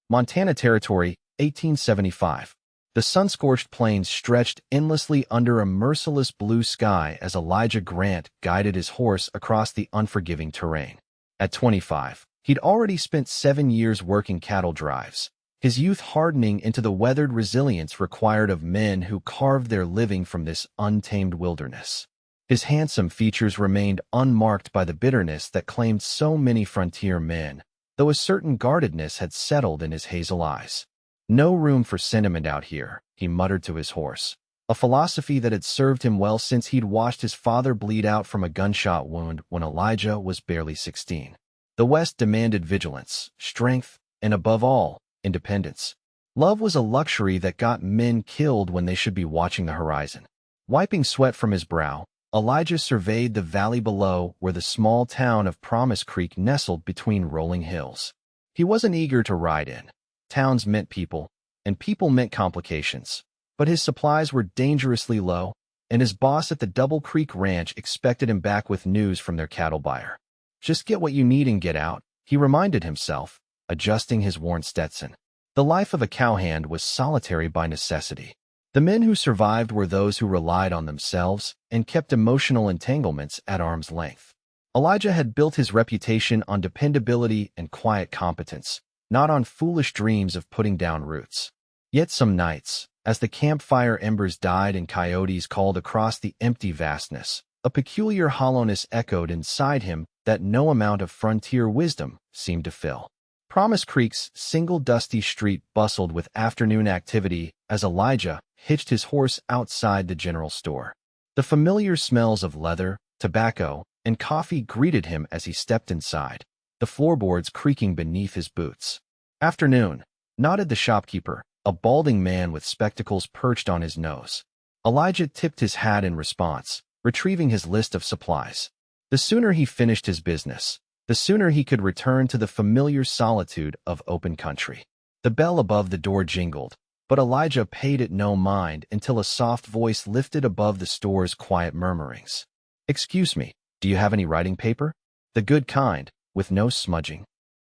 Montana Territory, 1875. The sun-scorched plains stretched endlessly under a merciless blue sky as Elijah Grant guided his horse across the unforgiving terrain. At 25, he'd already spent 7 years working cattle drives, his youth hardening into the weathered resilience required of men who carved their living from this untamed wilderness. His handsome features remained unmarked by the bitterness that claimed so many frontier men, though a certain guardedness had settled in his hazel eyes. "No room for sentiment out here," he muttered to his horse, a philosophy that had served him well since he'd watched his father bleed out from a gunshot wound when Elijah was barely 16. The West demanded vigilance, strength, and above all, independence. Love was a luxury that got men killed when they should be watching the horizon. Wiping sweat from his brow, Elijah surveyed the valley below where the small town of Promise Creek nestled between rolling hills. He wasn't eager to ride in. Towns meant people, and people meant complications. But his supplies were dangerously low, and his boss at the Double Creek Ranch expected him back with news from their cattle buyer. "Just get what you need and get out," he reminded himself, adjusting his worn Stetson. The life of a cowhand was solitary by necessity. The men who survived were those who relied on themselves and kept emotional entanglements at arm's length. Elijah had built his reputation on dependability and quiet competence, not on foolish dreams of putting down roots. Yet some nights, as the campfire embers died and coyotes called across the empty vastness, a peculiar hollowness echoed inside him that no amount of frontier wisdom seemed to fill. Promise Creek's single dusty street bustled with afternoon activity as Elijah hitched his horse outside the general store. The familiar smells of leather, tobacco, and coffee greeted him as he stepped inside, the floorboards creaking beneath his boots. "Afternoon," nodded the shopkeeper, a balding man with spectacles perched on his nose. Elijah tipped his hat in response, retrieving his list of supplies. The sooner he finished his business, the sooner he could return to the familiar solitude of open country. The bell above the door jingled, but Elijah paid it no mind until a soft voice lifted above the store's quiet murmurings. "Excuse me, do you have any writing paper? The good kind, with no smudging."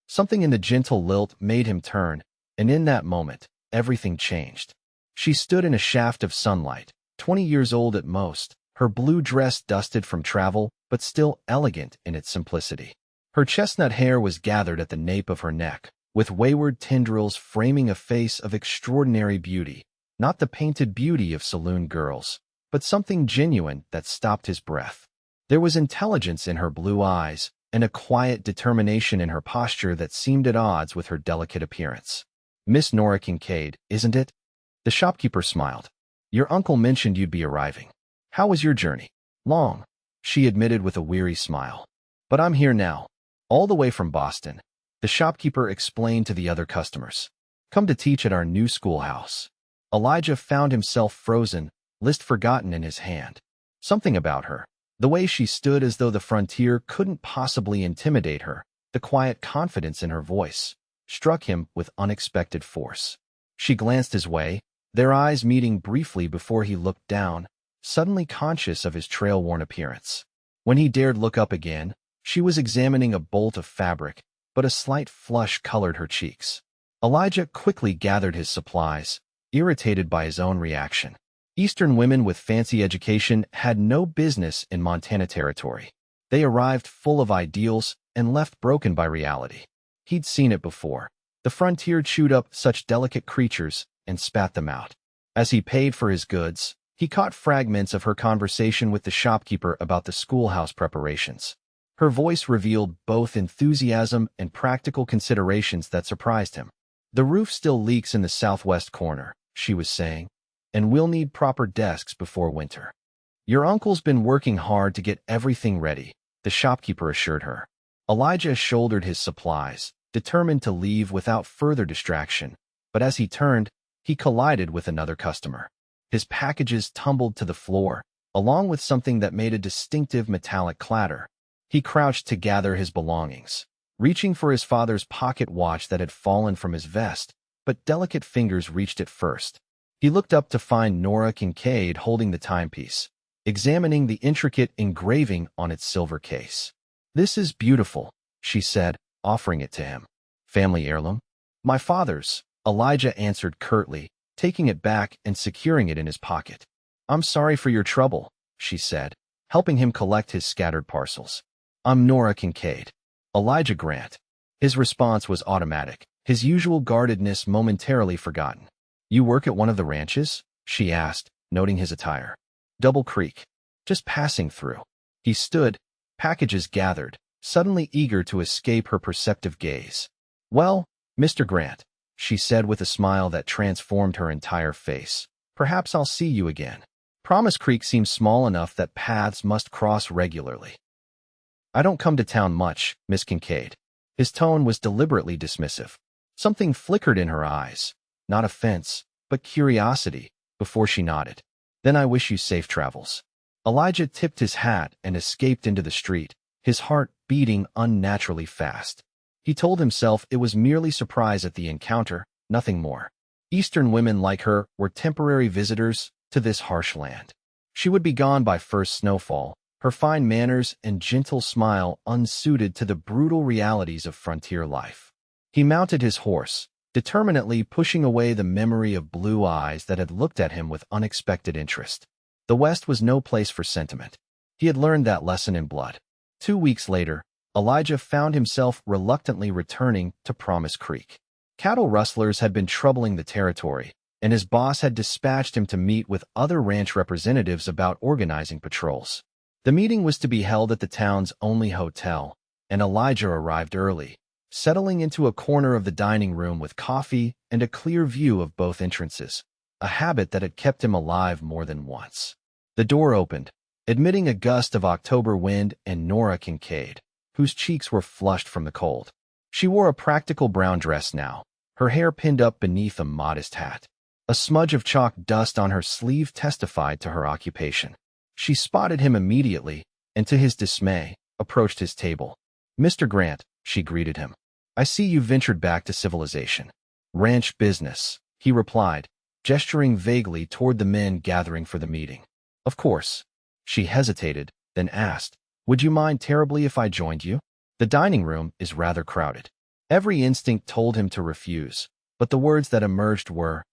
Something in the gentle lilt made him turn, and in that moment, everything changed. She stood in a shaft of sunlight, 20 years old at most, her blue dress dusted from travel, but still elegant in its simplicity. Her chestnut hair was gathered at the nape of her neck, with wayward tendrils framing a face of extraordinary beauty, not the painted beauty of saloon girls, but something genuine that stopped his breath. There was intelligence in her blue eyes, and a quiet determination in her posture that seemed at odds with her delicate appearance. "Miss Nora Kincaid, isn't it?" The shopkeeper smiled. "Your uncle mentioned you'd be arriving. How was your journey?" "Long," she admitted with a weary smile. "But I'm here now, all the way from Boston," the shopkeeper explained to the other customers. "Come to teach at our new schoolhouse." Elijah found himself frozen, list forgotten in his hand. Something about her, the way she stood as though the frontier couldn't possibly intimidate her, the quiet confidence in her voice, struck him with unexpected force. She glanced his way, their eyes meeting briefly before he looked down, suddenly conscious of his trail-worn appearance. When he dared look up again, she was examining a bolt of fabric, but a slight flush colored her cheeks. Elijah quickly gathered his supplies, irritated by his own reaction. Eastern women with fancy education had no business in Montana Territory. They arrived full of ideals and left broken by reality. He'd seen it before. The frontier chewed up such delicate creatures and spat them out. As he paid for his goods, he caught fragments of her conversation with the shopkeeper about the schoolhouse preparations. Her voice revealed both enthusiasm and practical considerations that surprised him. "The roof still leaks in the southwest corner," she was saying, "and we'll need proper desks before winter." "Your uncle's been working hard to get everything ready," the shopkeeper assured her. Elijah shouldered his supplies, determined to leave without further distraction, but as he turned, he collided with another customer. His packages tumbled to the floor, along with something that made a distinctive metallic clatter. He crouched to gather his belongings, reaching for his father's pocket watch that had fallen from his vest, but delicate fingers reached it first. He looked up to find Nora Kincaid holding the timepiece, examining the intricate engraving on its silver case. "This is beautiful," she said, offering it to him. "Family heirloom?" My father's, Elijah answered curtly, taking it back and securing it in his pocket. I'm sorry for your trouble, she said, helping him collect his scattered parcels. I'm Nora Kincaid. Elijah Grant. His response was automatic, his usual guardedness momentarily forgotten. You work at one of the ranches? She asked, noting his attire. Double Creek. Just passing through. He stood, packages gathered, suddenly eager to escape her perceptive gaze. Well, Mr. Grant, she said with a smile that transformed her entire face. Perhaps I'll see you again. Promise Creek seems small enough that paths must cross regularly. I don't come to town much, Miss Kincaid. His tone was deliberately dismissive. Something flickered in her eyes. Not offense, but curiosity, before she nodded. Then I wish you safe travels. Elijah tipped his hat and escaped into the street, his heart beating unnaturally fast. He told himself it was merely surprise at the encounter, nothing more. Eastern women like her were temporary visitors to this harsh land. She would be gone by first snowfall, her fine manners and gentle smile unsuited to the brutal realities of frontier life. He mounted his horse, determinedly pushing away the memory of blue eyes that had looked at him with unexpected interest. The West was no place for sentiment. He had learned that lesson in blood. 2 weeks later, Elijah found himself reluctantly returning to Promise Creek. Cattle rustlers had been troubling the territory, and his boss had dispatched him to meet with other ranch representatives about organizing patrols. The meeting was to be held at the town's only hotel, and Elijah arrived early, settling into a corner of the dining room with coffee and a clear view of both entrances, a habit that had kept him alive more than once. The door opened, admitting a gust of October wind and Nora Kincaid, whose cheeks were flushed from the cold. She wore a practical brown dress now, her hair pinned up beneath a modest hat. A smudge of chalk dust on her sleeve testified to her occupation. She spotted him immediately, and to his dismay, approached his table. Mr. Grant, she greeted him. I see you ventured back to civilization. Ranch business, he replied, gesturing vaguely toward the men gathering for the meeting. Of course. She hesitated, then asked, would you mind terribly if I joined you? The dining room is rather crowded. Every instinct told him to refuse, but the words that emerged were,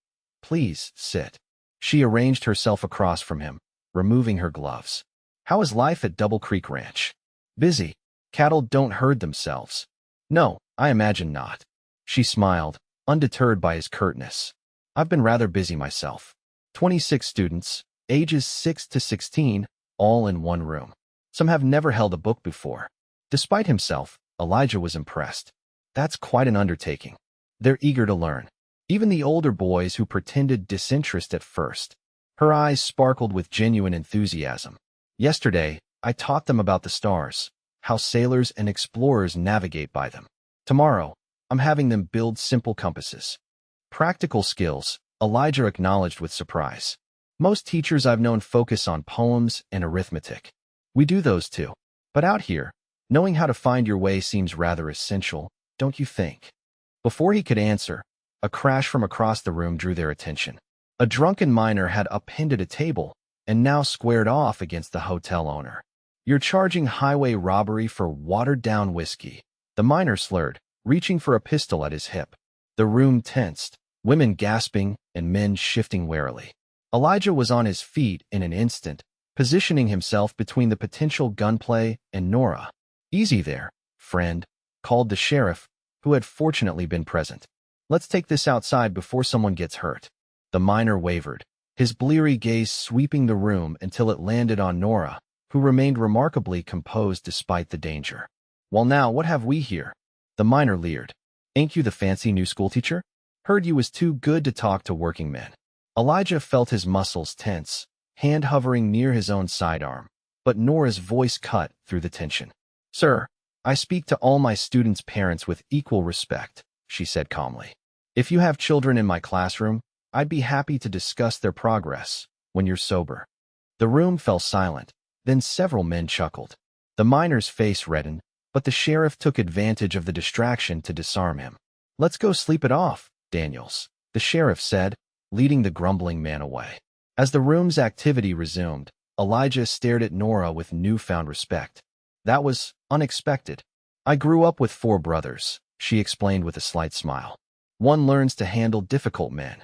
please, sit. She arranged herself across from him, removing her gloves. How is life at Double Creek Ranch? Busy. Cattle don't herd themselves. No, I imagine not. She smiled, undeterred by his curtness. I've been rather busy myself. 26 students, ages 6 to 16, all in one room. Some have never held a book before. Despite himself, Elijah was impressed. That's quite an undertaking. They're eager to learn. Even the older boys who pretended disinterest at first. Her eyes sparkled with genuine enthusiasm. Yesterday, I taught them about the stars, how sailors and explorers navigate by them. Tomorrow, I'm having them build simple compasses. Practical skills, Elijah acknowledged with surprise. Most teachers I've known focus on poems and arithmetic. We do those too. But out here, knowing how to find your way seems rather essential, don't you think? Before he could answer, a crash from across the room drew their attention. A drunken miner had upended a table and now squared off against the hotel owner. You're charging highway robbery for watered-down whiskey. The miner slurred, reaching for a pistol at his hip. The room tensed, women gasping and men shifting warily. Elijah was on his feet in an instant, positioning himself between the potential gunplay and Nora. Easy there, friend, called the sheriff, who had fortunately been present. Let's take this outside before someone gets hurt. The miner wavered, his bleary gaze sweeping the room until it landed on Nora, who remained remarkably composed despite the danger. Well now, what have we here? The miner leered. Ain't you the fancy new schoolteacher? Heard you was too good to talk to working men. Elijah felt his muscles tense, hand hovering near his own sidearm, but Nora's voice cut through the tension. Sir, I speak to all my students' parents with equal respect, she said calmly. If you have children in my classroom, I'd be happy to discuss their progress when you're sober. The room fell silent, then several men chuckled. The miner's face reddened, but the sheriff took advantage of the distraction to disarm him. Let's go sleep it off, Daniels, the sheriff said, leading the grumbling man away. As the room's activity resumed, Elijah stared at Nora with newfound respect. That was unexpected. I grew up with 4 brothers, she explained with a slight smile. one learns to handle difficult men.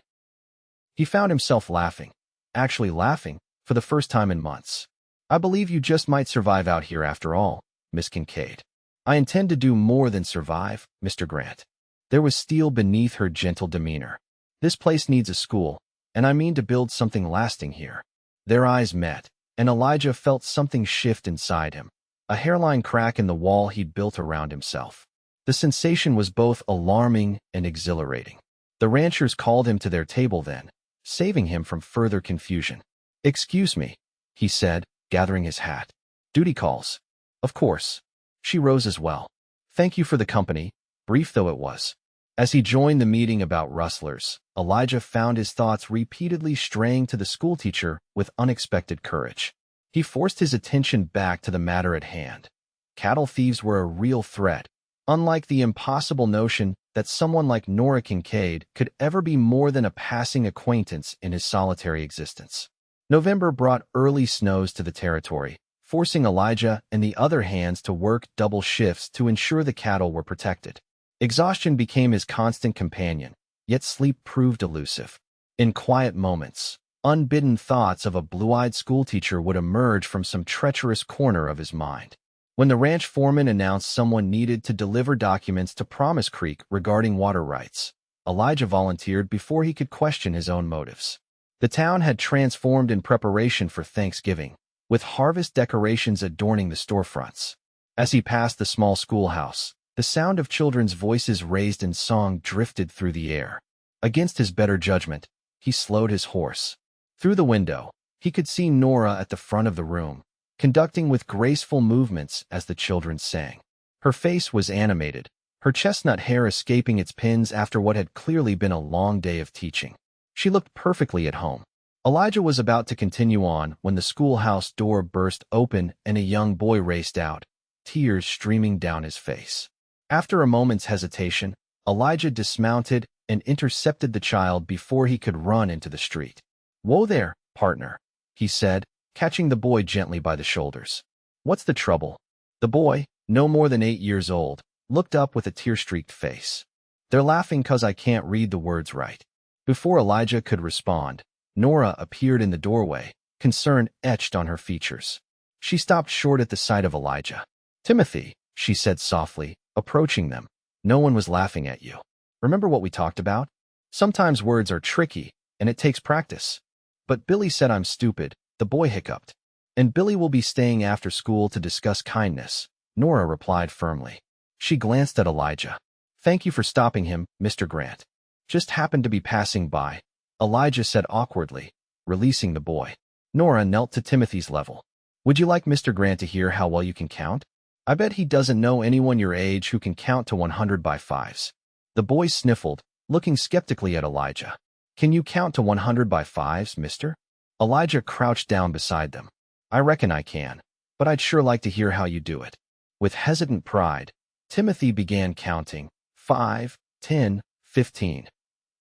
He found himself laughing, actually laughing, for the first time in months. I believe you just might survive out here after all, Miss Kincaid. I intend to do more than survive, Mr. Grant. There was steel beneath her gentle demeanor. This place needs a school, and I mean to build something lasting here. Their eyes met, and Elijah felt something shift inside him, a hairline crack in the wall he'd built around himself. The sensation was both alarming and exhilarating. The ranchers called him to their table then, saving him from further confusion. "Excuse me," he said, gathering his hat. "Duty calls." "Of course." She rose as well. "Thank you for the company, brief though it was." As he joined the meeting about rustlers, Elijah found his thoughts repeatedly straying to the schoolteacher with unexpected courage. He forced his attention back to the matter at hand. Cattle thieves were a real threat, unlike the impossible notion that someone like Nora Kincaid could ever be more than a passing acquaintance in his solitary existence. November brought early snows to the territory, forcing Elijah and the other hands to work double shifts to ensure the cattle were protected. Exhaustion became his constant companion, yet sleep proved elusive. In quiet moments, unbidden thoughts of a blue-eyed schoolteacher would emerge from some treacherous corner of his mind. When the ranch foreman announced someone needed to deliver documents to Promise Creek regarding water rights, Elijah volunteered before he could question his own motives. The town had transformed in preparation for Thanksgiving, with harvest decorations adorning the storefronts. As he passed the small schoolhouse, the sound of children's voices raised in song drifted through the air. Against his better judgment, he slowed his horse. Through the window, he could see Nora at the front of the room, conducting with graceful movements as the children sang. Her face was animated, her chestnut hair escaping its pins after what had clearly been a long day of teaching. She looked perfectly at home. Elijah was about to continue on when the schoolhouse door burst open and a young boy raced out, tears streaming down his face. After a moment's hesitation, Elijah dismounted and intercepted the child before he could run into the street. "Whoa there, partner," he said, catching the boy gently by the shoulders. "What's the trouble?" The boy, no more than 8 years old, looked up with a tear-streaked face. "They're laughing 'cause I can't read the words right." Before Elijah could respond, Nora appeared in the doorway, concern etched on her features. She stopped short at the sight of Elijah. "Timothy," she said softly, approaching them, "no one was laughing at you. Remember what we talked about? Sometimes words are tricky, and it takes practice." "But Billy said I'm stupid," the boy hiccuped. "And Billy will be staying after school to discuss kindness," Nora replied firmly. She glanced at Elijah. "Thank you for stopping him, Mr. Grant. Just happened to be passing by," Elijah said awkwardly, releasing the boy. Nora knelt to Timothy's level. "Would you like Mr. Grant to hear how well you can count? I bet he doesn't know anyone your age who can count to 100 by fives." The boy sniffled, looking skeptically at Elijah. "Can you count to 100 by fives, mister?" Elijah crouched down beside them. "I reckon I can, but I'd sure like to hear how you do it." With hesitant pride, Timothy began counting 5, 10, 15,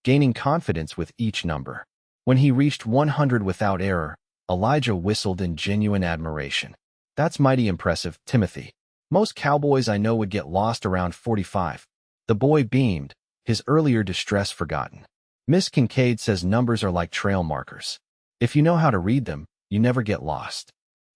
gaining confidence with each number. When he reached 100 without error, Elijah whistled in genuine admiration. "That's mighty impressive, Timothy. Most cowboys I know would get lost around 45. The boy beamed, his earlier distress forgotten. "Miss Kincaid says numbers are like trail markers. If you know how to read them, you never get lost."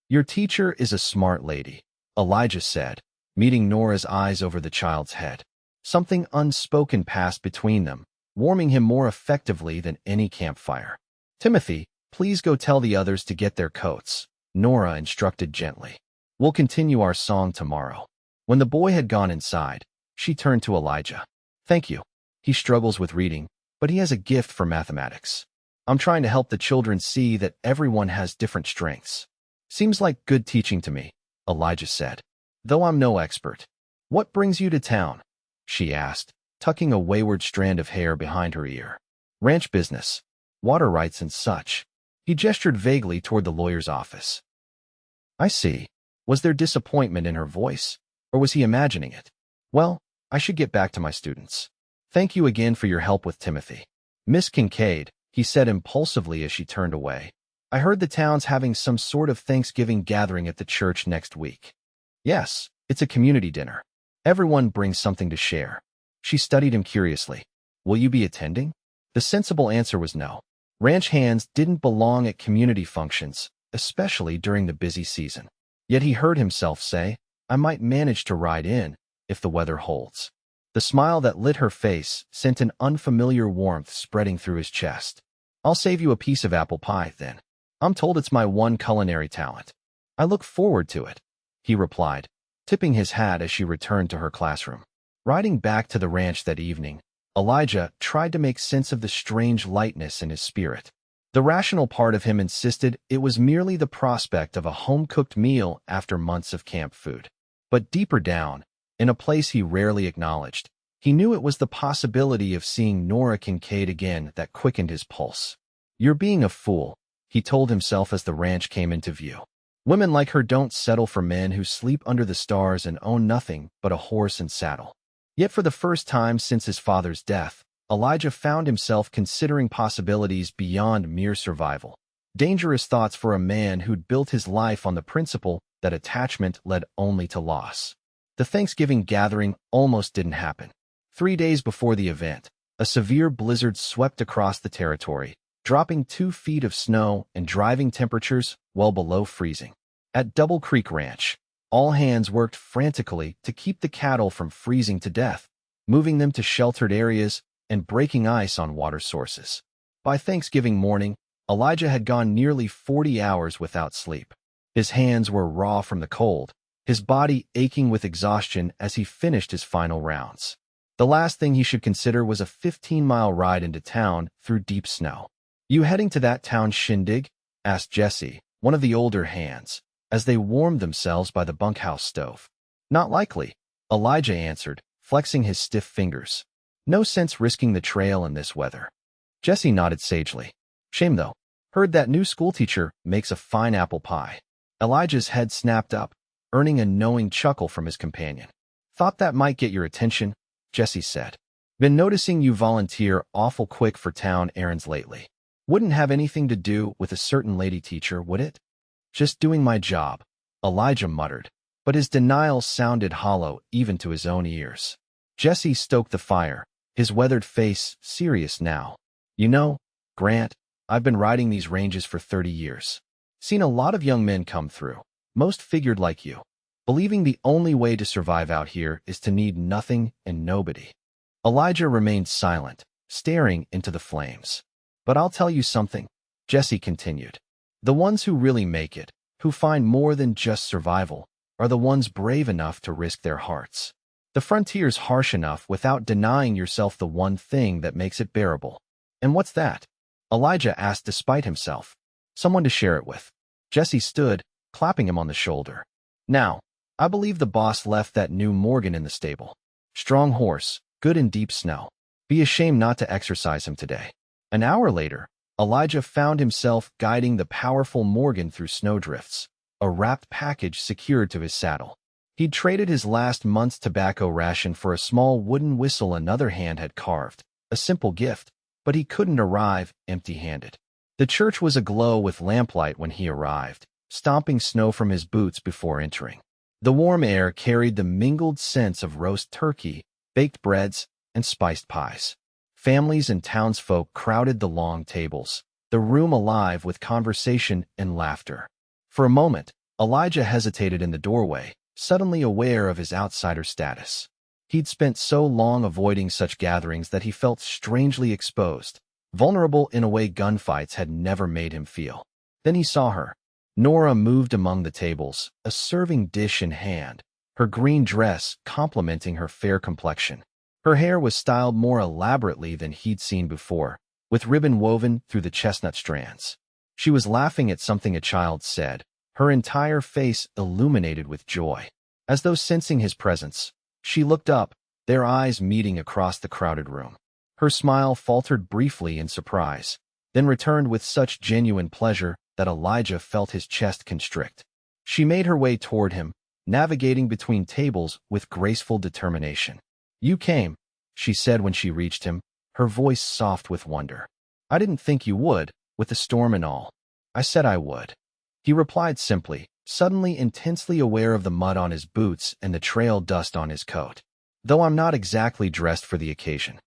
"Your teacher is a smart lady," Elijah said, meeting Nora's eyes over the child's head. Something unspoken passed between them, warming him more effectively than any campfire. "Timothy, please go tell the others to get their coats," Nora instructed gently. "We'll continue our song tomorrow." When the boy had gone inside, she turned to Elijah. "Thank you. He struggles with reading, but he has a gift for mathematics. I'm trying to help the children see that everyone has different strengths." "Seems like good teaching to me," Elijah said, "though I'm no expert." "What brings you to town?" she asked, tucking a wayward strand of hair behind her ear. "Ranch business, water rights and such." He gestured vaguely toward the lawyer's office. "I see." Was there disappointment in her voice, or was he imagining it? "Well, I should get back to my students. Thank you again for your help with Timothy." "Miss Kincaid," he said impulsively as she turned away, "I heard the town's having some sort of Thanksgiving gathering at the church next week." "Yes, it's a community dinner. Everyone brings something to share." She studied him curiously. Will you be attending? The sensible answer was no. Ranch hands didn't belong at community functions, especially during the busy season. Yet he heard himself say, I might manage to ride in, if the weather holds. The smile that lit her face sent an unfamiliar warmth spreading through his chest. I'll save you a piece of apple pie, then. I'm told it's my one culinary talent. I look forward to it, he replied, tipping his hat as she returned to her classroom. Riding back to the ranch that evening, Elijah tried to make sense of the strange lightness in his spirit. The rational part of him insisted it was merely the prospect of a home-cooked meal after months of camp food. But deeper down, in a place he rarely acknowledged, he knew it was the possibility of seeing Nora Kincaid again that quickened his pulse. You're being a fool, he told himself as the ranch came into view. Women like her don't settle for men who sleep under the stars and own nothing but a horse and saddle. Yet for the first time since his father's death, Elijah found himself considering possibilities beyond mere survival. Dangerous thoughts for a man who'd built his life on the principle that attachment led only to loss. The Thanksgiving gathering almost didn't happen. 3 days before the event, a severe blizzard swept across the territory, dropping 2 feet of snow and driving temperatures well below freezing. At Double Creek Ranch, all hands worked frantically to keep the cattle from freezing to death, moving them to sheltered areas and breaking ice on water sources. By Thanksgiving morning, Elijah had gone nearly 40 hours without sleep. His hands were raw from the cold, his body aching with exhaustion as he finished his final rounds. The last thing he should consider was a 15-mile ride into town through deep snow. You heading to that town shindig? Asked Jesse, one of the older hands, as they warmed themselves by the bunkhouse stove. Not likely, Elijah answered, flexing his stiff fingers. No sense risking the trail in this weather. Jesse nodded sagely. Shame though. Heard that new schoolteacher makes a fine apple pie. Elijah's head snapped up, earning a knowing chuckle from his companion. Thought that might get your attention, Jesse said. Been noticing you volunteer awful quick for town errands lately. Wouldn't have anything to do with a certain lady teacher, would it? Just doing my job, Elijah muttered, but his denial sounded hollow even to his own ears. Jesse stoked the fire, his weathered face serious now. You know, Grant, I've been riding these ranges for 30 years. Seen a lot of young men come through, most figured like you, believing the only way to survive out here is to need nothing and nobody. Elijah remained silent, staring into the flames. But I'll tell you something, Jesse continued. The ones who really make it, who find more than just survival, are the ones brave enough to risk their hearts. The frontier's harsh enough without denying yourself the one thing that makes it bearable. And what's that? Elijah asked despite himself. Someone to share it with. Jesse stood, clapping him on the shoulder. Now, I believe the boss left that new Morgan in the stable. Strong horse, good in deep snow. Be ashamed not to exercise him today. An hour later, Elijah found himself guiding the powerful Morgan through snowdrifts, a wrapped package secured to his saddle. He'd traded his last month's tobacco ration for a small wooden whistle another hand had carved, a simple gift, but he couldn't arrive empty-handed. The church was aglow with lamplight when he arrived, stomping snow from his boots before entering. The warm air carried the mingled scents of roast turkey, baked breads, and spiced pies. Families and townsfolk crowded the long tables, the room alive with conversation and laughter. For a moment, Elijah hesitated in the doorway, suddenly aware of his outsider status. He'd spent so long avoiding such gatherings that he felt strangely exposed, vulnerable in a way gunfights had never made him feel. Then he saw her. Nora moved among the tables, a serving dish in hand, her green dress complementing her fair complexion. Her hair was styled more elaborately than he'd seen before, with ribbon woven through the chestnut strands. She was laughing at something a child said, her entire face illuminated with joy. As though sensing his presence, she looked up, their eyes meeting across the crowded room. Her smile faltered briefly in surprise, then returned with such genuine pleasure that Elijah felt his chest constrict. She made her way toward him, navigating between tables with graceful determination. You came, she said when she reached him, her voice soft with wonder. I didn't think you would, with the storm and all. I said I would. He replied simply, suddenly intensely aware of the mud on his boots and the trail dust on his coat. Though I'm not exactly dressed for the occasion.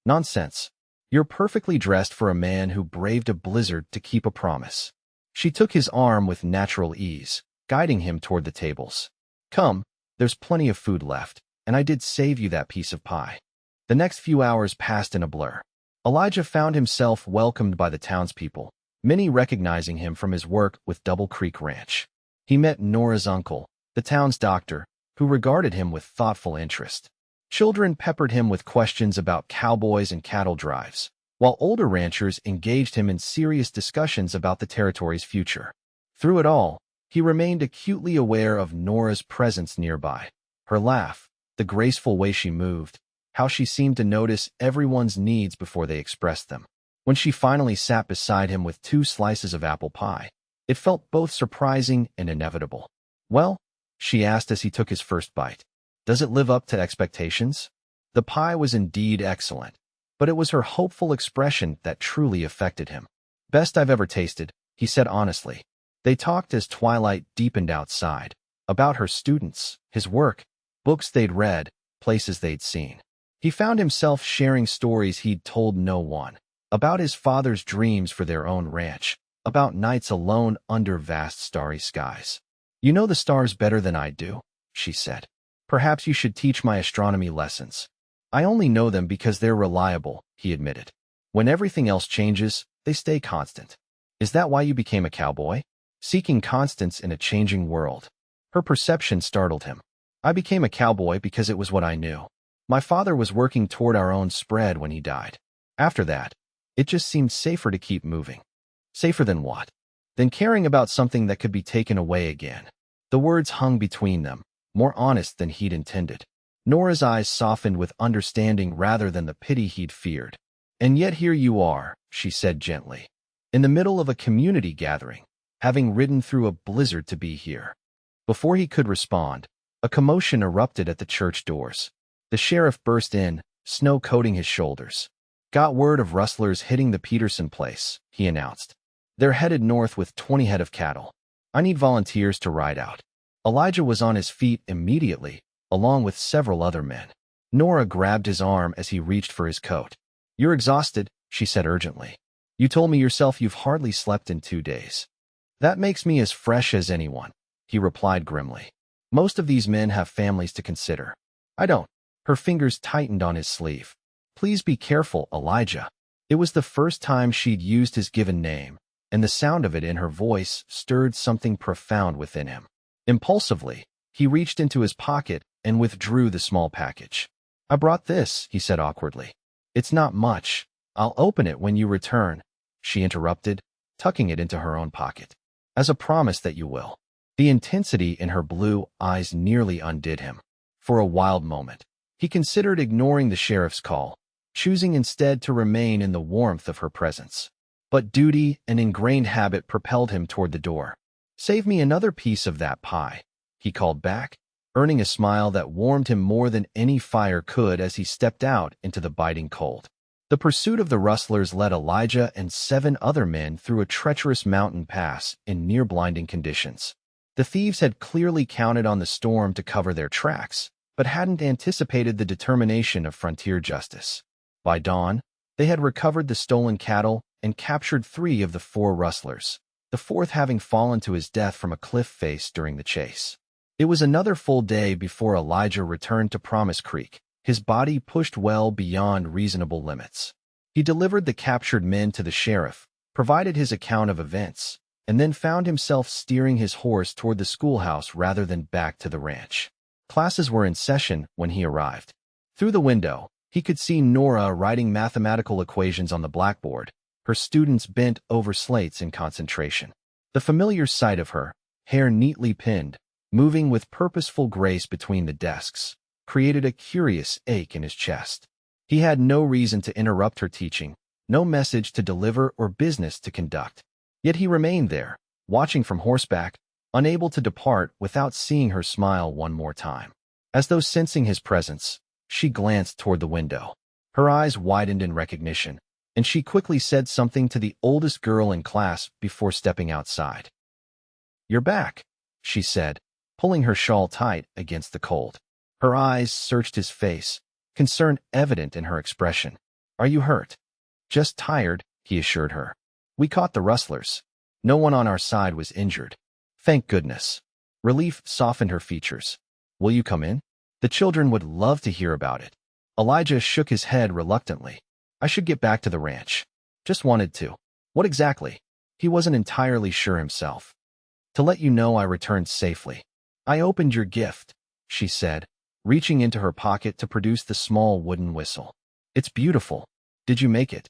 Nonsense. You're perfectly dressed for a man who braved a blizzard to keep a promise. She took his arm with natural ease, guiding him toward the tables. Come, there's plenty of food left, and I did save you that piece of pie. The next few hours passed in a blur. Elijah found himself welcomed by the townspeople, many recognizing him from his work with Double Creek Ranch. He met Nora's uncle, the town's doctor, who regarded him with thoughtful interest. Children peppered him with questions about cowboys and cattle drives, while older ranchers engaged him in serious discussions about the territory's future. Through it all, he remained acutely aware of Nora's presence nearby. Her laugh, the graceful way she moved, how she seemed to notice everyone's needs before they expressed them. When she finally sat beside him with 2 slices of apple pie, it felt both surprising and inevitable. Well, she asked as he took his first bite, does it live up to expectations? The pie was indeed excellent, but it was her hopeful expression that truly affected him. Best I've ever tasted, he said honestly. They talked as twilight deepened outside, about her students, his work, books they'd read, places they'd seen. He found himself sharing stories he'd told no one, about his father's dreams for their own ranch, about nights alone under vast starry skies. You know the stars better than I do, she said. Perhaps you should teach my astronomy lessons. I only know them because they're reliable, he admitted. When everything else changes, they stay constant. Is that why you became a cowboy? Seeking constants in a changing world. Her perception startled him. I became a cowboy because it was what I knew. My father was working toward our own spread when he died. After that, it just seemed safer to keep moving. Safer than what? Than caring about something that could be taken away again. The words hung between them, more honest than he'd intended. Nora's eyes softened with understanding rather than the pity he'd feared. And yet here you are, she said gently, in the middle of a community gathering, having ridden through a blizzard to be here. Before he could respond, a commotion erupted at the church doors. The sheriff burst in, snow coating his shoulders. Got word of rustlers hitting the Peterson place, he announced. They're headed north with 20 head of cattle. I need volunteers to ride out. Elijah was on his feet immediately, along with several other men. Nora grabbed his arm as he reached for his coat. You're exhausted, she said urgently. You told me yourself you've hardly slept in 2 days. That makes me as fresh as anyone, he replied grimly. Most of these men have families to consider. I don't. Her fingers tightened on his sleeve. Please be careful, Elijah. It was the first time she'd used his given name, and the sound of it in her voice stirred something profound within him. Impulsively, he reached into his pocket and withdrew the small package. I brought this, he said awkwardly. It's not much. I'll open it when you return, she interrupted, tucking it into her own pocket. As a promise that you will. The intensity in her blue eyes nearly undid him. For a wild moment, he considered ignoring the sheriff's call, choosing instead to remain in the warmth of her presence. But duty and ingrained habit propelled him toward the door. Save me another piece of that pie, he called back, earning a smile that warmed him more than any fire could as he stepped out into the biting cold. The pursuit of the rustlers led Elijah and 7 other men through a treacherous mountain pass in near-blinding conditions. The thieves had clearly counted on the storm to cover their tracks, but hadn't anticipated the determination of frontier justice. By dawn, they had recovered the stolen cattle and captured 3 of the 4 rustlers, the 4th having fallen to his death from a cliff face during the chase. It was another full day before Elijah returned to Promise Creek, his body pushed well beyond reasonable limits. He delivered the captured men to the sheriff, provided his account of events, and then found himself steering his horse toward the schoolhouse rather than back to the ranch. Classes were in session when he arrived. Through the window, he could see Nora writing mathematical equations on the blackboard, her students bent over slates in concentration. The familiar sight of her, hair neatly pinned, moving with purposeful grace between the desks, created a curious ache in his chest. He had no reason to interrupt her teaching, no message to deliver or business to conduct. Yet he remained there, watching from horseback, unable to depart without seeing her smile one more time. As though sensing his presence, she glanced toward the window. Her eyes widened in recognition, and she quickly said something to the oldest girl in class before stepping outside. "You're back," she said, pulling her shawl tight against the cold. Her eyes searched his face, concern evident in her expression. Are you hurt? Just tired, he assured her. We caught the rustlers. No one on our side was injured. Thank goodness. Relief softened her features. Will you come in? The children would love to hear about it. Elijah shook his head reluctantly. I should get back to the ranch. Just wanted to. What exactly? He wasn't entirely sure himself. To let you know I returned safely. I opened your gift, she said, reaching into her pocket to produce the small wooden whistle. It's beautiful. Did you make it?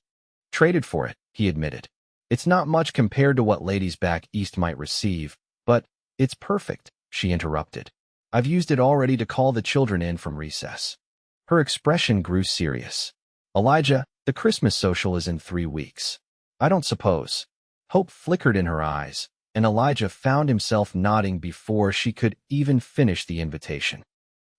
Traded for it, he admitted. It's not much compared to what ladies back east might receive, but it's perfect, she interrupted. I've used it already to call the children in from recess. Her expression grew serious. Elijah, the Christmas social is in 3 weeks. I don't suppose. Hope flickered in her eyes, and Elijah found himself nodding before she could even finish the invitation.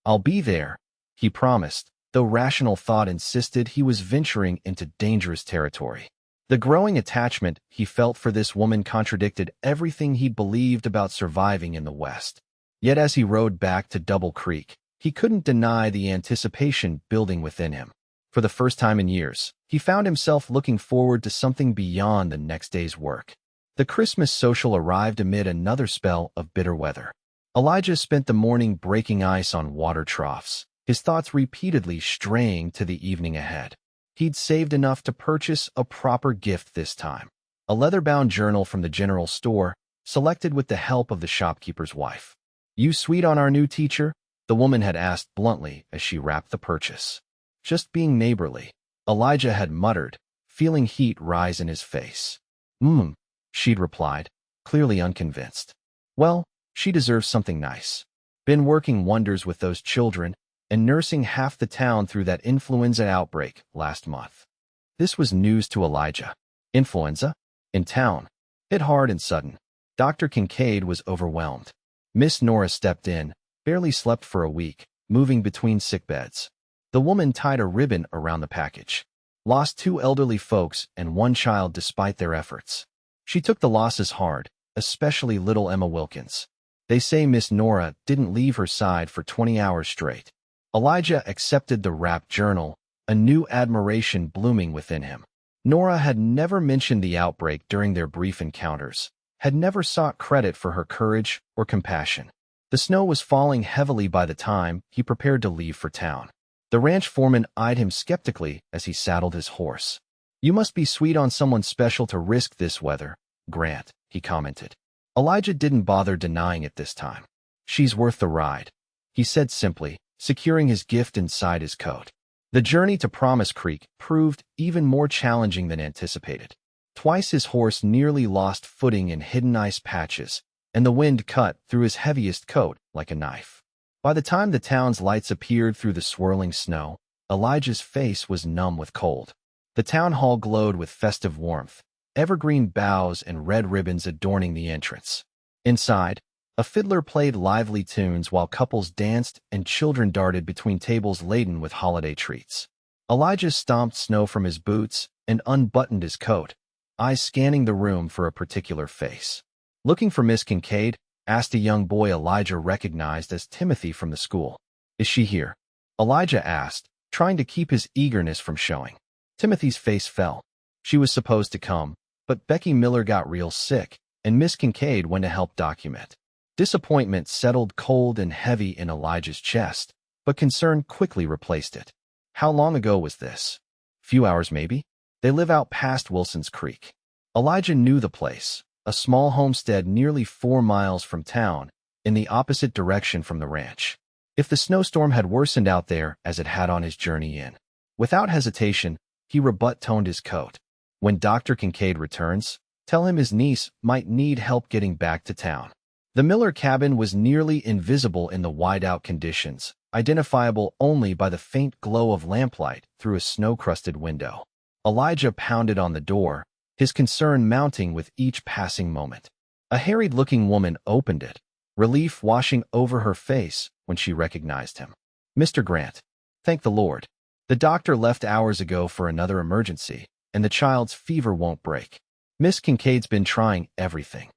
I'll be there, he promised, though rational thought insisted he was venturing into dangerous territory. The growing attachment he felt for this woman contradicted everything he'd believed about surviving in the West. Yet as he rode back to Double Creek, he couldn't deny the anticipation building within him. For the first time in years, he found himself looking forward to something beyond the next day's work. The Christmas social arrived amid another spell of bitter weather. Elijah spent the morning breaking ice on water troughs, his thoughts repeatedly straying to the evening ahead. He'd saved enough to purchase a proper gift this time, a leather-bound journal from the general store, selected with the help of the shopkeeper's wife. You sweet on our new teacher? The woman had asked bluntly as she wrapped the purchase. Just being neighborly, Elijah had muttered, feeling heat rise in his face. She'd replied, clearly unconvinced. Well, she deserves something nice. Been working wonders with those children and nursing half the town through that influenza outbreak last month. This was news to Elijah. Influenza? In town. Hit hard and sudden. Dr. Kincaid was overwhelmed. Miss Nora stepped in, barely slept for a week, moving between sickbeds. The woman tied a ribbon around the package. Lost 2 elderly folks and 1 child despite their efforts. She took the losses hard, especially little Emma Wilkins. They say Miss Nora didn't leave her side for 20 hours straight. Elijah accepted the wrapped journal, a new admiration blooming within him. Nora had never mentioned the outbreak during their brief encounters, had never sought credit for her courage or compassion. The snow was falling heavily by the time he prepared to leave for town. The ranch foreman eyed him skeptically as he saddled his horse. You must be sweet on someone special to risk this weather, Grant, he commented. Elijah didn't bother denying it this time. She's worth the ride, he said simply, securing his gift inside his coat. The journey to Promise Creek proved even more challenging than anticipated. Twice his horse nearly lost footing in hidden ice patches, and the wind cut through his heaviest coat like a knife. By the time the town's lights appeared through the swirling snow, Elijah's face was numb with cold. The town hall glowed with festive warmth, evergreen boughs and red ribbons adorning the entrance. Inside, a fiddler played lively tunes while couples danced and children darted between tables laden with holiday treats. Elijah stomped snow from his boots and unbuttoned his coat, eyes scanning the room for a particular face. Looking for Miss Kincaid? Asked a young boy Elijah recognized as Timothy from the school. Is she here? Elijah asked, trying to keep his eagerness from showing. Timothy's face fell. She was supposed to come, but Becky Miller got real sick, and Miss Kincaid went to help document. Disappointment settled cold and heavy in Elijah's chest, but concern quickly replaced it. How long ago was this? Few hours maybe? They live out past Wilson's Creek. Elijah knew the place, a small homestead nearly 4 miles from town, in the opposite direction from the ranch. If the snowstorm had worsened out there as it had on his journey in. Without hesitation, he rebut-toned his coat. When Dr. Kincaid returns, tell him his niece might need help getting back to town. The Miller cabin was nearly invisible in the wide-out conditions, identifiable only by the faint glow of lamplight through a snow-crusted window. Elijah pounded on the door, his concern mounting with each passing moment. A harried-looking woman opened it, relief washing over her face when she recognized him. Mr. Grant. Thank the Lord. The doctor left hours ago for another emergency, and the child's fever won't break. Miss Kincaid's been trying everything.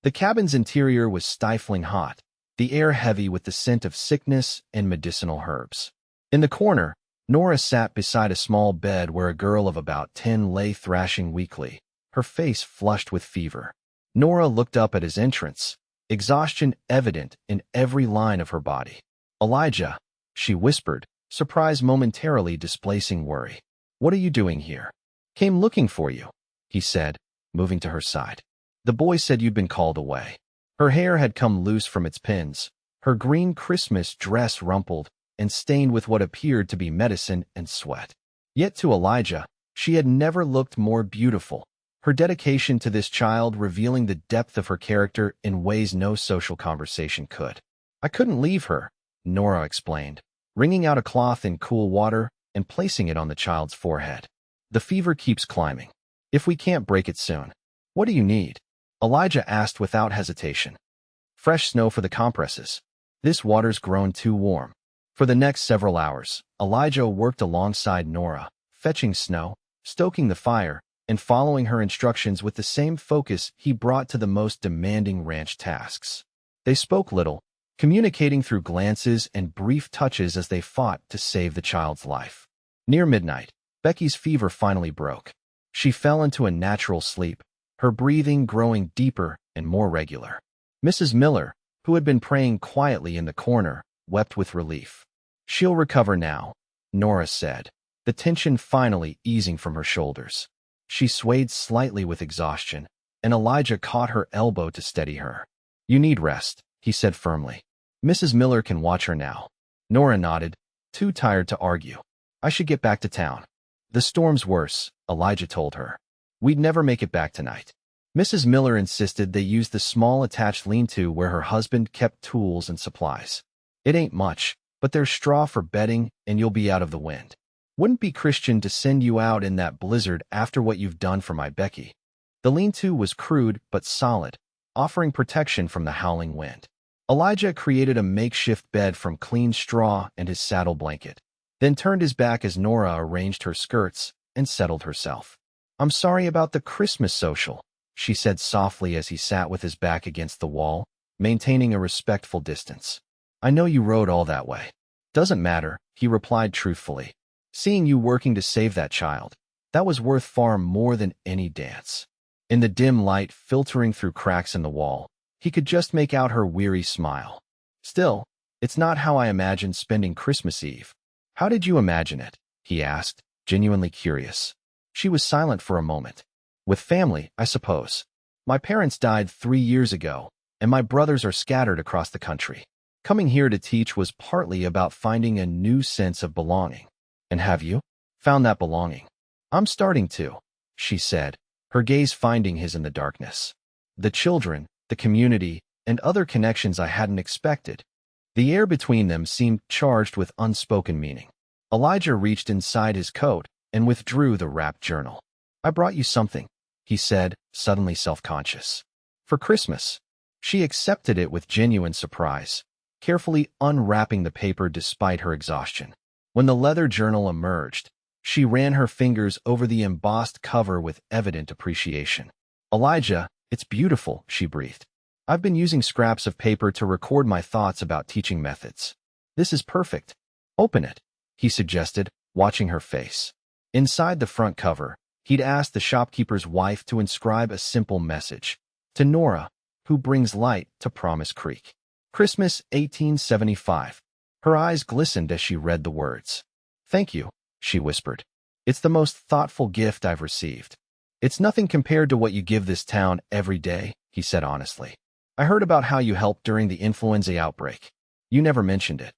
The cabin's interior was stifling hot, the air heavy with the scent of sickness and medicinal herbs. In the corner, Nora sat beside a small bed where a girl of about 10 lay thrashing weakly, her face flushed with fever. Nora looked up at his entrance, exhaustion evident in every line of her body. "Elijah," she whispered, surprise momentarily displacing worry. "What are you doing here?" "Came looking for you," he said, moving to her side. "The boy said you'd been called away." Her hair had come loose from its pins, her green Christmas dress rumpled and stained with what appeared to be medicine and sweat. Yet to Elijah, she had never looked more beautiful, her dedication to this child revealing the depth of her character in ways no social conversation could. "I couldn't leave her," Nora explained, wringing out a cloth in cool water and placing it on the child's forehead. "The fever keeps climbing. If we can't break it soon." "What do you need?" Elijah asked without hesitation. "Fresh snow for the compresses. This water's grown too warm." For the next several hours, Elijah worked alongside Nora, fetching snow, stoking the fire, and following her instructions with the same focus he brought to the most demanding ranch tasks. They spoke little, communicating through glances and brief touches as they fought to save the child's life. Near midnight, Becky's fever finally broke. She fell into a natural sleep, her breathing growing deeper and more regular. Mrs. Miller, who had been praying quietly in the corner, wept with relief. "She'll recover now," Nora said, the tension finally easing from her shoulders. She swayed slightly with exhaustion, and Elijah caught her elbow to steady her. "You need rest," he said firmly. "Mrs. Miller can watch her now." Nora nodded, too tired to argue. "I should get back to town." "The storm's worse," Elijah told her. "We'd never make it back tonight." Mrs. Miller insisted they use the small attached lean-to where her husband kept tools and supplies. "It ain't much, but there's straw for bedding and you'll be out of the wind. Wouldn't be Christian to send you out in that blizzard after what you've done for my Becky." The lean-to was crude but solid, offering protection from the howling wind. Elijah created a makeshift bed from clean straw and his saddle blanket, then turned his back as Nora arranged her skirts and settled herself. "I'm sorry about the Christmas social," she said softly as he sat with his back against the wall, maintaining a respectful distance. "I know you rode all that way." "Doesn't matter," he replied truthfully. "Seeing you working to save that child, that was worth far more than any dance." In the dim light filtering through cracks in the wall, he could just make out her weary smile. "Still, it's not how I imagined spending Christmas Eve." "How did you imagine it?" he asked, genuinely curious. She was silent for a moment. "With family, I suppose. My parents died 3 years ago, and my brothers are scattered across the country. Coming here to teach was partly about finding a new sense of belonging." "And have you found that belonging?" "I'm starting to," she said, her gaze finding his in the darkness. "The children, the community, and other connections I hadn't expected." The air between them seemed charged with unspoken meaning. Elijah reached inside his coat and withdrew the wrapped journal. "I brought you something," he said, suddenly self-conscious. "For Christmas." She accepted it with genuine surprise, carefully unwrapping the paper despite her exhaustion. When the leather journal emerged, she ran her fingers over the embossed cover with evident appreciation. "Elijah, it's beautiful," she breathed. "I've been using scraps of paper to record my thoughts about teaching methods. This is perfect." "Open it," he suggested, watching her face. Inside the front cover, he'd asked the shopkeeper's wife to inscribe a simple message. "To Nora, who brings light to Promise Creek. Christmas 1875. Her eyes glistened as she read the words. "Thank you," she whispered. "It's the most thoughtful gift I've received." "It's nothing compared to what you give this town every day," he said honestly. "I heard about how you helped during the influenza outbreak. You never mentioned it."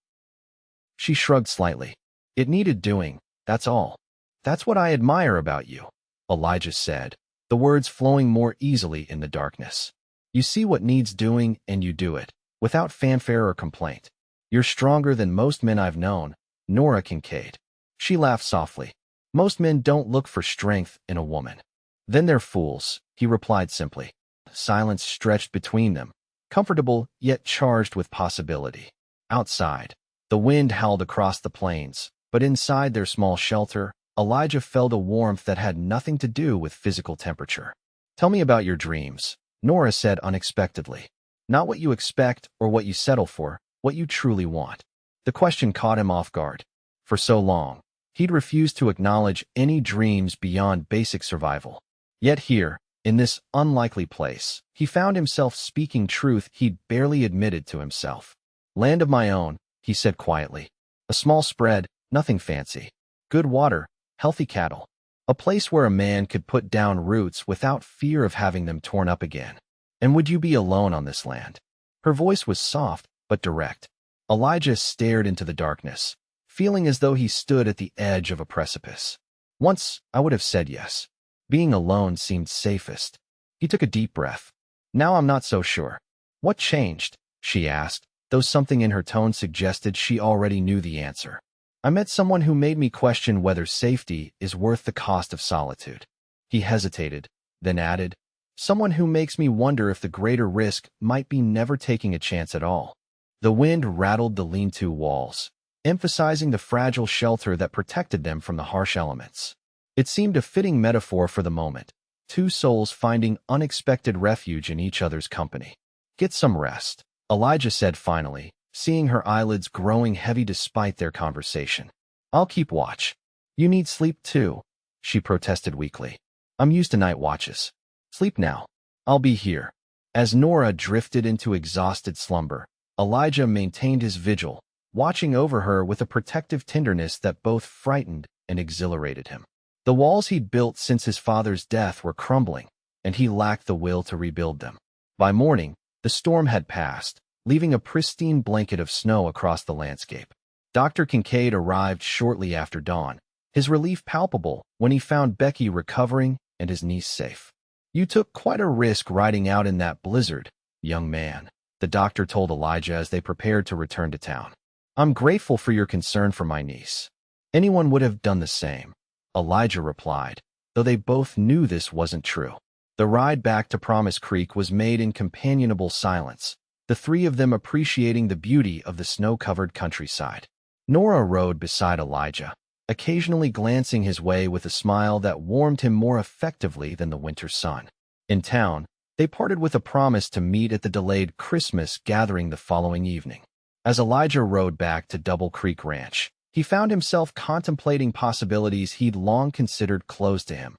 She shrugged slightly. "It needed doing, that's all." "That's what I admire about you," Elijah said, the words flowing more easily in the darkness. "You see what needs doing and you do it, without fanfare or complaint. You're stronger than most men I've known." Nora Kincaid. She laughed softly. "Most men don't look for strength in a woman." "Then they're fools," he replied simply. Silence stretched between them, comfortable yet charged with possibility. Outside, the wind howled across the plains, but inside their small shelter, Elijah felt a warmth that had nothing to do with physical temperature. "Tell me about your dreams," Nora said unexpectedly. "Not what you expect or what you settle for, what you truly want." The question caught him off guard. For so long, He'd refused to acknowledge any dreams beyond basic survival. Yet here, in this unlikely place, he found himself speaking truth he'd barely admitted to himself. "Land of my own," he said quietly. "A small spread, nothing fancy. Good water, healthy cattle. A place where a man could put down roots without fear of having them torn up again. And would you be alone on this land?" Her voice was soft, but direct. Elijah stared into the darkness, feeling as though he stood at the edge of a precipice. "Once, I would have said yes. Being alone seemed safest." He took a deep breath. "Now I'm not so sure." "What changed?" she asked, though something in her tone suggested she already knew the answer. "I met someone who made me question whether safety is worth the cost of solitude." He hesitated, then added, "Someone who makes me wonder if the greater risk might be never taking a chance at all." The wind rattled the lean-to walls, emphasizing the fragile shelter that protected them from the harsh elements. It seemed a fitting metaphor for the moment, two souls finding unexpected refuge in each other's company. "Get some rest," Elijah said finally, seeing her eyelids growing heavy despite their conversation. "I'll keep watch." "You need sleep too," she protested weakly. "I'm used to night watches." "Sleep now. I'll be here." As Nora drifted into exhausted slumber, Elijah maintained his vigil, watching over her with a protective tenderness that both frightened and exhilarated him. The walls he'd built since his father's death were crumbling, and he lacked the will to rebuild them. By morning, the storm had passed, leaving a pristine blanket of snow across the landscape. Dr. Kincaid arrived shortly after dawn, his relief palpable when he found Becky recovering and his niece safe. "You took quite a risk riding out in that blizzard, young man," the doctor told Elijah as they prepared to return to town. "I'm grateful for your concern for my niece." "Anyone would have done the same," Elijah replied, though they both knew this wasn't true. The ride back to Promise Creek was made in companionable silence, the three of them appreciating the beauty of the snow-covered countryside. Nora rode beside Elijah, occasionally glancing his way with a smile that warmed him more effectively than the winter sun. In town, they parted with a promise to meet at the delayed Christmas gathering the following evening. As Elijah rode back to Double Creek Ranch, he found himself contemplating possibilities he'd long considered closed to him.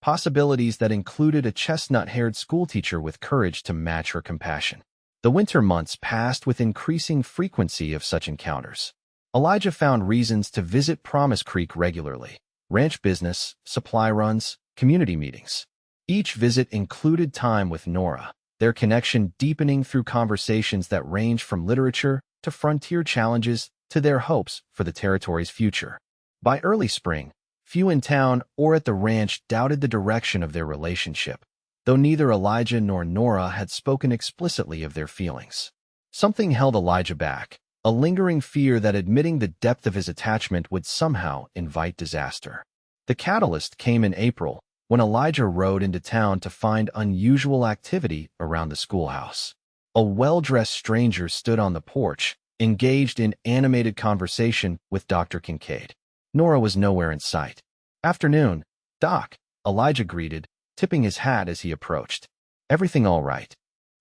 Possibilities that included a chestnut-haired schoolteacher with courage to match her compassion. The winter months passed with increasing frequency of such encounters. Elijah found reasons to visit Promise Creek regularly: ranch business, supply runs, community meetings. Each visit included time with Nora, their connection deepening through conversations that ranged from literature to frontier challenges to their hopes for the territory's future. By early spring, few in town or at the ranch doubted the direction of their relationship, though neither Elijah nor Nora had spoken explicitly of their feelings. Something held Elijah back, a lingering fear that admitting the depth of his attachment would somehow invite disaster. The catalyst came in April, when Elijah rode into town to find unusual activity around the schoolhouse. A well-dressed stranger stood on the porch, engaged in animated conversation with Dr. Kincaid. Nora was nowhere in sight. "Afternoon, Doc," Elijah greeted, tipping his hat as he approached. "Everything all right?"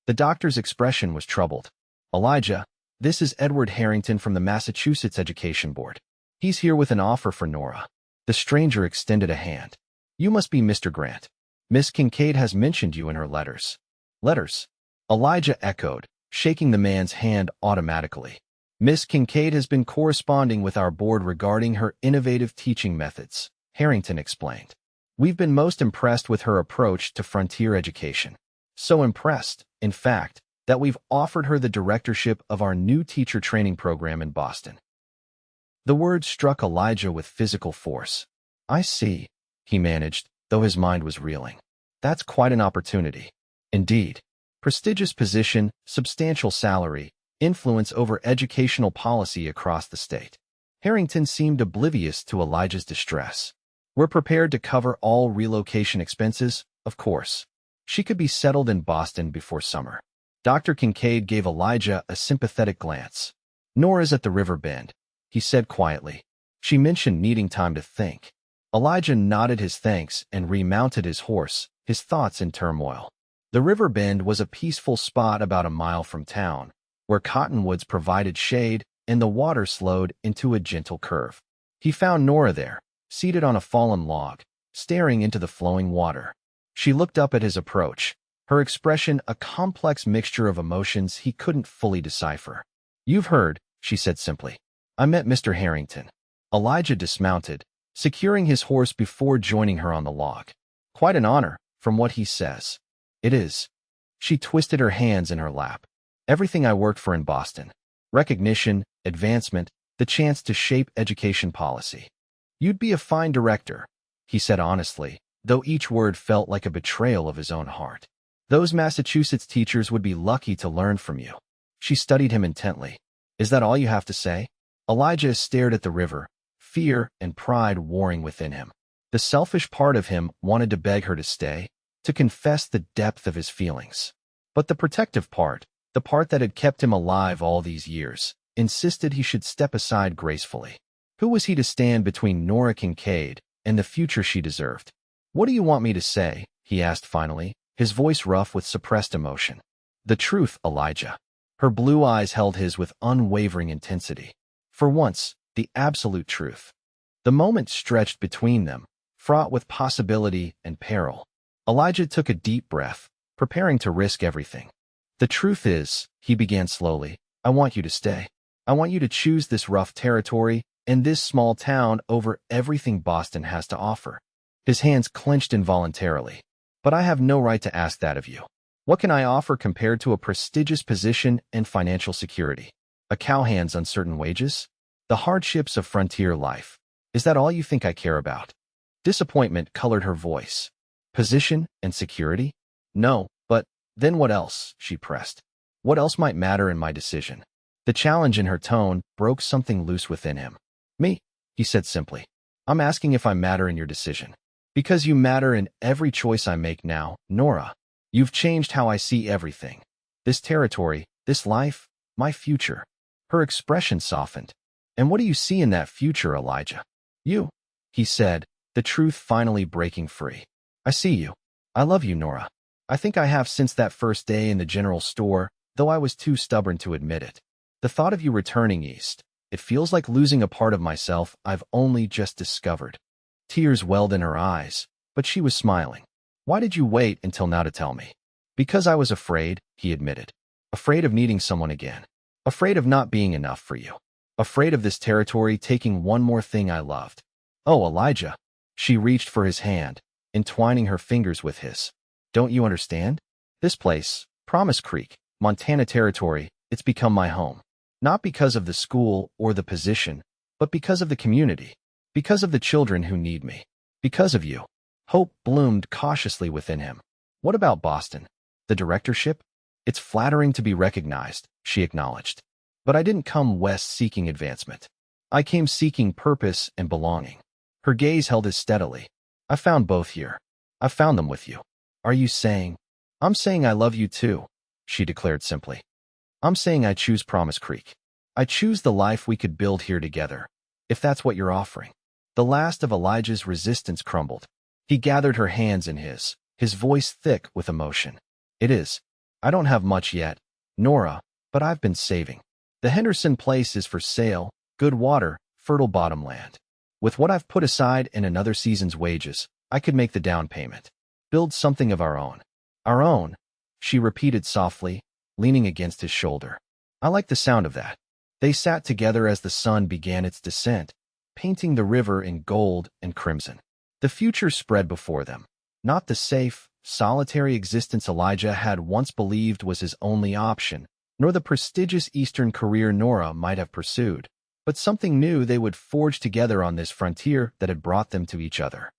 The doctor's expression was troubled. "Elijah, this is Edward Harrington from the Massachusetts Education Board. He's here with an offer for Nora." The stranger extended a hand. "You must be Mr. Grant. Miss Kincaid has mentioned you in her letters." "Letters?" Elijah echoed, shaking the man's hand automatically. "Miss Kincaid has been corresponding with our board regarding her innovative teaching methods," Harrington explained. "We've been most impressed with her approach to frontier education. So impressed, in fact, that we've offered her the directorship of our new teacher training program in Boston." The words struck Elijah with physical force. "I see," he managed, though his mind was reeling. "That's quite an opportunity." Indeed. Prestigious position, substantial salary, influence over educational policy across the state. Harrington seemed oblivious to Elijah's distress. "We're prepared to cover all relocation expenses, of course. She could be settled in Boston before summer." Dr. Kincaid gave Elijah a sympathetic glance. "Nora's at the river bend," he said quietly. "She mentioned needing time to think." Elijah nodded his thanks and remounted his horse, his thoughts in turmoil. The river bend was a peaceful spot about a mile from town, where cottonwoods provided shade and the water slowed into a gentle curve. He found Nora there, seated on a fallen log, staring into the flowing water. She looked up at his approach, her expression a complex mixture of emotions he couldn't fully decipher. "You've heard," she said simply. "I met Mr. Harrington." Elijah dismounted, securing his horse before joining her on the log. "Quite an honor, from what he says." "It is." She twisted her hands in her lap. "Everything I worked for in Boston. Recognition, advancement, the chance to shape education policy." "You'd be a fine director," he said honestly, though each word felt like a betrayal of his own heart. "Those Massachusetts teachers would be lucky to learn from you." She studied him intently. "Is that all you have to say?" Elijah stared at the river, fear and pride warring within him. The selfish part of him wanted to beg her to stay, to confess the depth of his feelings. But the protective part, the part that had kept him alive all these years, insisted he should step aside gracefully. Who was he to stand between Nora Kincaid and the future she deserved? "What do you want me to say?" he asked finally, his voice rough with suppressed emotion. "The truth, Elijah." Her blue eyes held his with unwavering intensity. For once, the absolute truth. The moment stretched between them, fraught with possibility and peril. Elijah took a deep breath, preparing to risk everything. "The truth is," he began slowly, "I want you to stay. I want you to choose this rough territory and this small town over everything Boston has to offer." His hands clenched involuntarily. "But I have no right to ask that of you. What can I offer compared to a prestigious position and financial security? A cowhand's uncertain wages? The hardships of frontier life? Is that all you think I care about?" Disappointment colored her voice. "Position and security? No, but then what else?" she pressed. "What else might matter in my decision?" The challenge in her tone broke something loose within him. "Me," he said simply. "I'm asking if I matter in your decision. Because you matter in every choice I make now, Nora. You've changed how I see everything. This territory, this life, my future." Her expression softened. "And what do you see in that future, Elijah?" "You," he said, the truth finally breaking free. "I see you. I love you, Nora. I think I have since that first day in the general store, though I was too stubborn to admit it. The thought of you returning east, it feels like losing a part of myself I've only just discovered." Tears welled in her eyes, but she was smiling. "Why did you wait until now to tell me?" "Because I was afraid," he admitted. "Afraid of needing someone again. Afraid of not being enough for you. Afraid of this territory taking one more thing I loved." "Oh, Elijah." She reached for his hand, entwining her fingers with his. "Don't you understand? This place, Promise Creek, Montana Territory, it's become my home. Not because of the school or the position, but because of the community. Because of the children who need me. Because of you." Hope bloomed cautiously within him. "What about Boston? The directorship? It's flattering to be recognized," she acknowledged. "But I didn't come west seeking advancement. I came seeking purpose and belonging." Her gaze held his steadily. "I found both here. I found them with you." "Are you saying?" "I'm saying I love you too," she declared simply. "I'm saying I choose Promise Creek. I choose the life we could build here together, if that's what you're offering." The last of Elijah's resistance crumbled. He gathered her hands in his voice thick with emotion. "It is. I don't have much yet, Nora, but I've been saving. The Henderson place is for sale, good water, fertile bottomland. With what I've put aside in another season's wages, I could make the down payment. Build something of our own." "Our own," she repeated softly, leaning against his shoulder. "I like the sound of that." They sat together as the sun began its descent, painting the river in gold and crimson. The future spread before them. Not the safe, solitary existence Elijah had once believed was his only option, nor the prestigious Eastern career Nora might have pursued, but something new they would forge together on this frontier that had brought them to each other.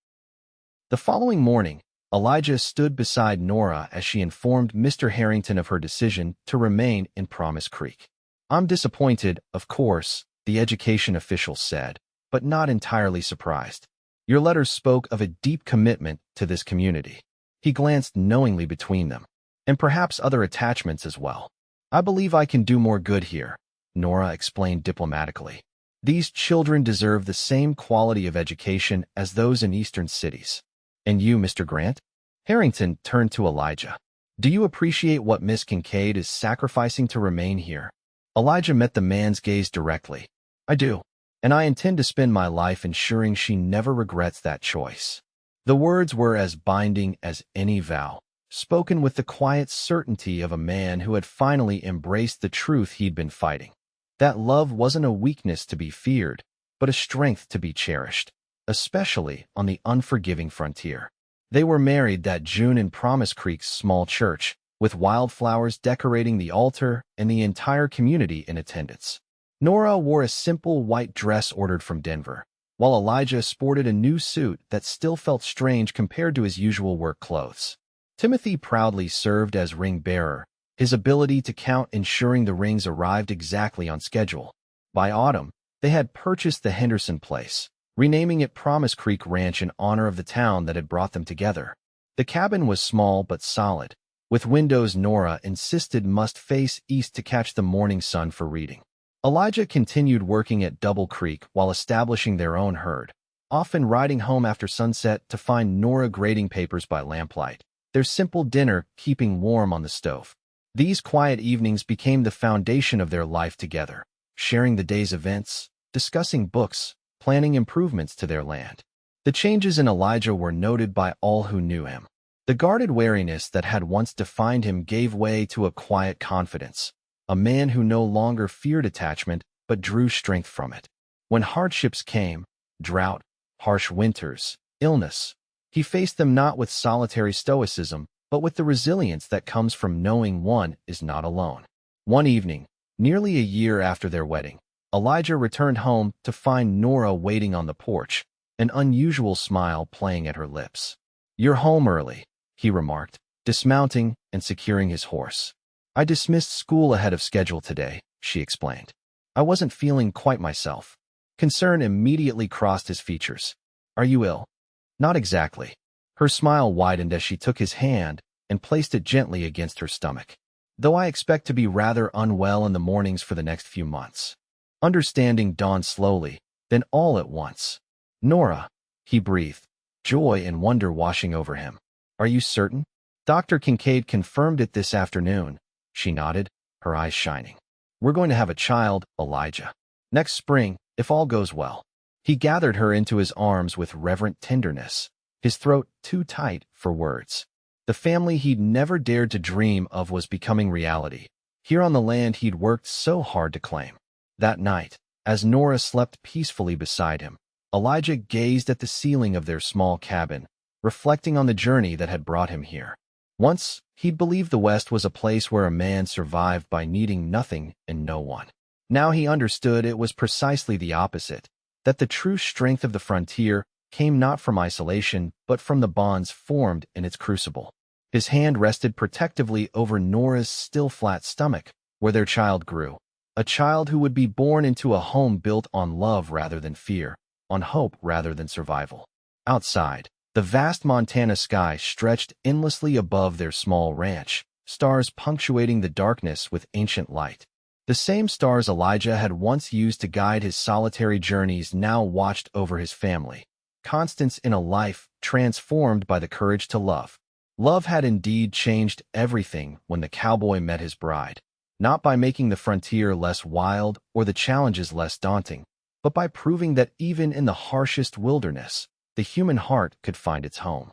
The following morning, Elijah stood beside Nora as she informed Mr. Harrington of her decision to remain in Promise Creek. "I'm disappointed, of course," the education official said, but not entirely surprised. "Your letters spoke of a deep commitment to this community." He glanced knowingly between them. "And perhaps other attachments as well." "I believe I can do more good here," Nora explained diplomatically. "These children deserve the same quality of education as those in eastern cities." "And you, Mr. Grant?" Harrington turned to Elijah. "Do you appreciate what Miss Kincaid is sacrificing to remain here?" Elijah met the man's gaze directly. "I do. and I intend to spend my life ensuring she never regrets that choice." The words were as binding as any vow, spoken with the quiet certainty of a man who had finally embraced the truth he'd been fighting. That love wasn't a weakness to be feared, but a strength to be cherished, especially on the unforgiving frontier. They were married that June in Promise Creek's small church, with wildflowers decorating the altar and the entire community in attendance. Nora wore a simple white dress ordered from Denver, while Elijah sported a new suit that still felt strange compared to his usual work clothes. Timothy proudly served as ring bearer, his ability to count ensuring the rings arrived exactly on schedule. By autumn, they had purchased the Henderson place, renaming it Promise Creek Ranch in honor of the town that had brought them together. The cabin was small but solid, with windows Nora insisted must face east to catch the morning sun for reading. Elijah continued working at Double Creek while establishing their own herd, often riding home after sunset to find Nora grading papers by lamplight, their simple dinner keeping warm on the stove. These quiet evenings became the foundation of their life together, sharing the day's events, discussing books, planning improvements to their land. The changes in Elijah were noted by all who knew him. The guarded wariness that had once defined him gave way to a quiet confidence, a man who no longer feared attachment but drew strength from it. When hardships came, drought, harsh winters, illness, he faced them not with solitary stoicism, but with the resilience that comes from knowing one is not alone. One evening, nearly a year after their wedding, Elijah returned home to find Nora waiting on the porch, an unusual smile playing at her lips. "You're home early," he remarked, dismounting and securing his horse. "I dismissed school ahead of schedule today," she explained. "I wasn't feeling quite myself." Concern immediately crossed his features. "Are you ill?" "Not exactly." Her smile widened as she took his hand and placed it gently against her stomach. "Though I expect to be rather unwell in the mornings for the next few months." Understanding dawned slowly, then all at once. "Nora," he breathed, joy and wonder washing over him. "Are you certain?" "Dr. Kincaid confirmed it this afternoon," she nodded, her eyes shining. "We're going to have a child, Elijah. Next spring, if all goes well." He gathered her into his arms with reverent tenderness, his throat too tight for words. The family he'd never dared to dream of was becoming reality, here on the land he'd worked so hard to claim. That night, as Nora slept peacefully beside him, Elijah gazed at the ceiling of their small cabin, reflecting on the journey that had brought him here. Once, he'd believed the West was a place where a man survived by needing nothing and no one. Now he understood it was precisely the opposite, that the true strength of the frontier came not from isolation but from the bonds formed in its crucible. His hand rested protectively over Nora's still flat stomach, where their child grew. A child who would be born into a home built on love rather than fear, on hope rather than survival. Outside, the vast Montana sky stretched endlessly above their small ranch, stars punctuating the darkness with ancient light. The same stars Elijah had once used to guide his solitary journeys now watched over his family, constants in a life transformed by the courage to love. Love had indeed changed everything when the cowboy met his bride, not by making the frontier less wild or the challenges less daunting, but by proving that even in the harshest wilderness, the human heart could find its home.